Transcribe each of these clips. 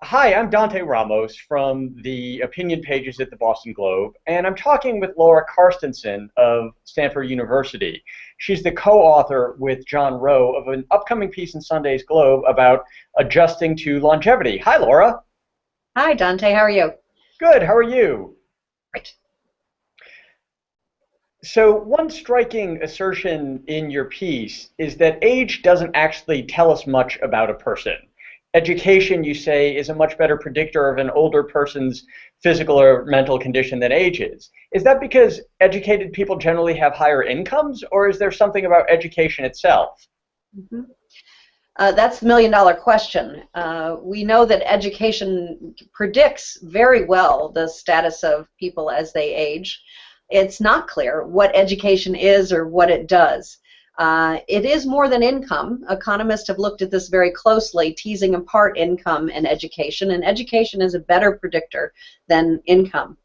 Hi, I'm Dante Ramos from the opinion pages at the Boston Globe, and I'm talking with Laura Carstensen of Stanford University. She's the co-author with John Rowe of an upcoming piece in Sunday's Globe about adjusting to longevity. Hi, Laura. Hi, Dante. How are you? Good. How are you? Great. So one striking assertion in your piece is that age doesn't actually tell us much about a person. Education, you say, is a much better predictor of an older person's physical or mental condition than age is. Is that because educated people generally have higher incomes, or is there something about education itself? Mhm. That's the million-dollar question. We know that education predicts very well the status of people as they age. It's not clear what education is or what it does. It is more than income. Economists have looked at this very closely, teasing apart income and education is a better predictor than income.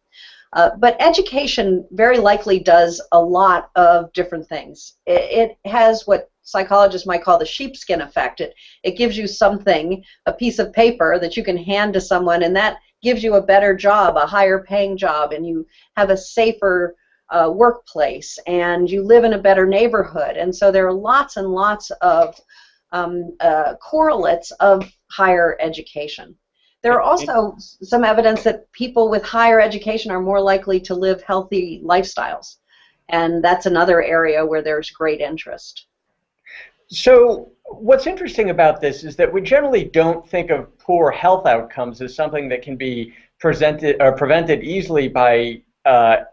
But education very likely does a lot of different things. It has what psychologists might call the sheepskin effect. It gives you something, a piece of paper that you can hand to someone, and that gives you a better job, a higher paying job, and you have a safer workplace, and you live in a better neighborhood. And so there are lots and lots of correlates of higher education. There are also some evidence that people with higher education are more likely to live healthy lifestyles, and that's another area where there's great interest. So what's interesting about this is that we generally don't think of poor health outcomes as something that can be prevented easily by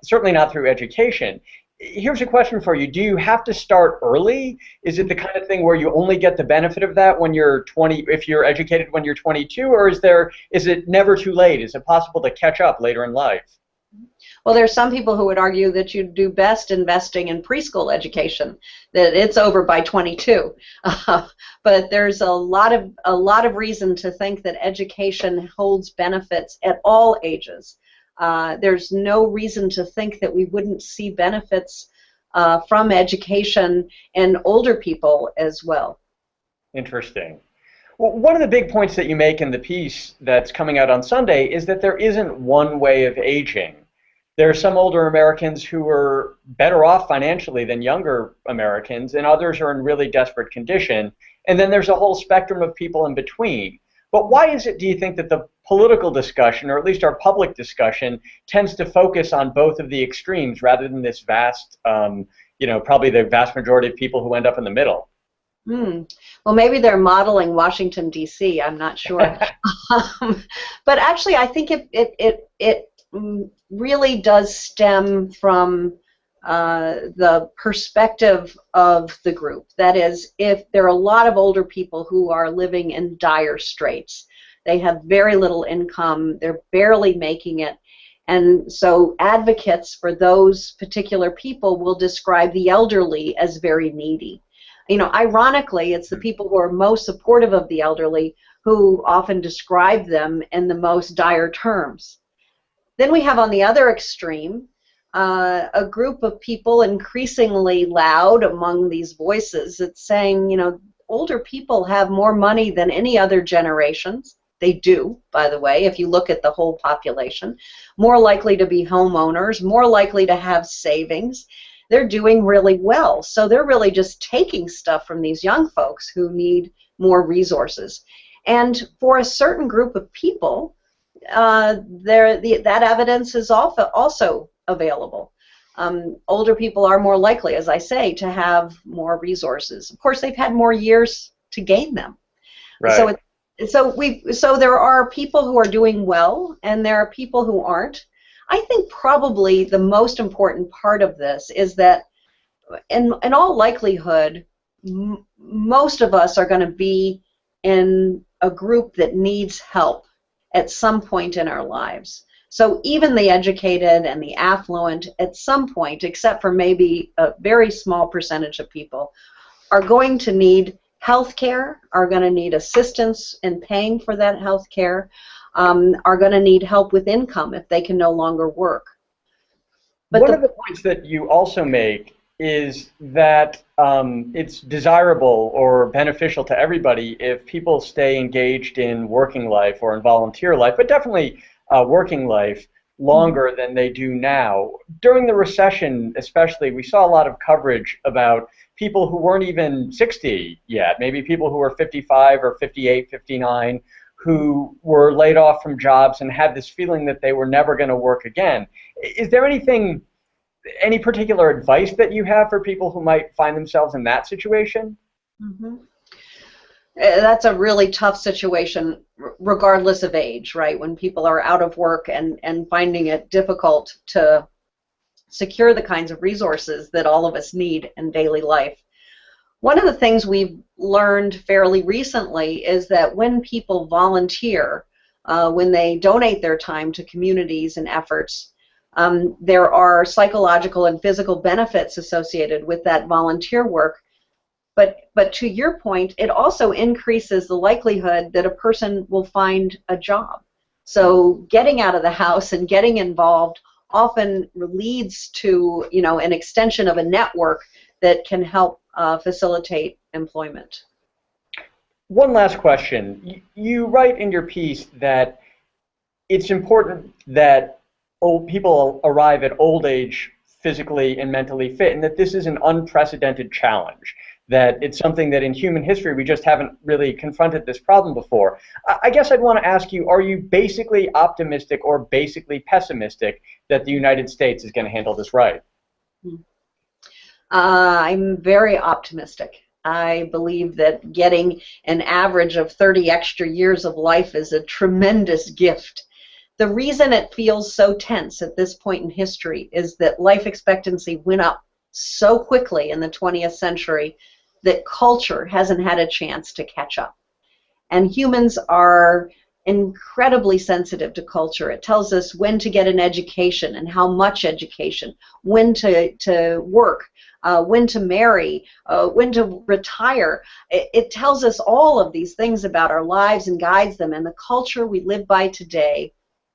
certainly not through education. Here's a question for you. Do you have to start early? Is it the kind of thing where you only get the benefit of that when you're 20, if you're educated when you're 22, or is it never too late? Is it possible to catch up later in life? Well, there's some people who would argue that you do best investing in preschool education, that it's over by 22. But there's a lot of reason to think that education holds benefits at all ages. There's no reason to think that we wouldn't see benefits from education in older people as well. Interesting. Well, one of the big points that you make in the piece that's coming out on Sunday is that there isn't one way of aging. There are some older Americans who are better off financially than younger Americans, and others are in really desperate condition. And then there's a whole spectrum of people in between. But why is it, do you think, that the political discussion, or at least our public discussion, tends to focus on both of the extremes rather than this vast, probably the vast majority of people who end up in the middle? Well, maybe they're modeling Washington, D.C. I'm not sure. But actually, I think it really does stem from the perspective of the group. That is, if there are a lot of older people who are living in dire straits, they have very little income, they're barely making it, and so advocates for those particular people will describe the elderly as very needy. You know, ironically, it's the people who are most supportive of the elderly who often describe them in the most dire terms. Then we have on the other extreme a group of people increasingly loud among these voices that's saying, you know, older people have more money than any other generations. They do, by the way, if you look at the whole population. More likely to be homeowners, more likely to have savings. They're doing really well. So they're really just taking stuff from these young folks who need more resources. And for a certain group of people, that evidence is also available. Older people are more likely, as I say, to have more resources. Of course, they've had more years to gain them. Right. So there are people who are doing well, and there are people who aren't. I think probably the most important part of this is that, in all likelihood, most of us are going to be in a group that needs help at some point in our lives. So even the educated and the affluent, at some point, except for maybe a very small percentage of people, are going to need health care, are going to need assistance in paying for that health care, are going to need help with income if they can no longer work. One of the points that you also make is that it's desirable or beneficial to everybody if people stay engaged in working life or in volunteer life, but definitely working life longer than they do now. During the recession, especially, we saw a lot of coverage about people who weren't even 60 yet, maybe people who were 55 or 58, 59, who were laid off from jobs and had this feeling that they were never going to work again. Is there any particular advice that you have for people who might find themselves in that situation? Mm-hmm. That's a really tough situation, regardless of age, right? When people are out of work and finding it difficult to secure the kinds of resources that all of us need in daily life. One of the things we've learned fairly recently is that when people volunteer, when they donate their time to communities and efforts, there are psychological and physical benefits associated with that volunteer work. But to your point, it also increases the likelihood that a person will find a job. So getting out of the house and getting involved often leads to, an extension of a network that can help facilitate employment. One last question. You write in your piece that it's important that people arrive at old age physically and mentally fit, and that this is an unprecedented challenge, that it's something that in human history we just haven't really confronted this problem before. I guess I'd want to ask you, are you basically optimistic or basically pessimistic that the United States is going to handle this right? I'm very optimistic. I believe that getting an average of 30 extra years of life is a tremendous gift. The reason it feels so tense at this point in history is that life expectancy went up so quickly in the 20th century that culture hasn't had a chance to catch up. And humans are incredibly sensitive to culture. It tells us when to get an education and how much education, when to work, when to marry, when to retire. It tells us all of these things about our lives and guides them. And the culture we live by today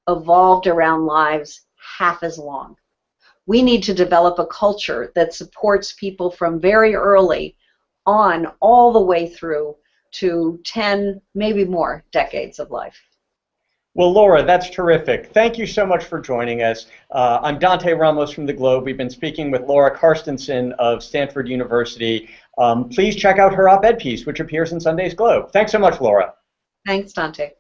evolved around lives half as long. We need to develop a culture that supports people from very early on all the way through to 10, maybe more decades of life. Well, Laura, that's terrific. Thank you so much for joining us. I'm Dante Ramos from The Globe. We've been speaking with Laura Carstensen of Stanford University. Please check out her op-ed piece, which appears in Sunday's Globe. Thanks so much, Laura. Thanks, Dante.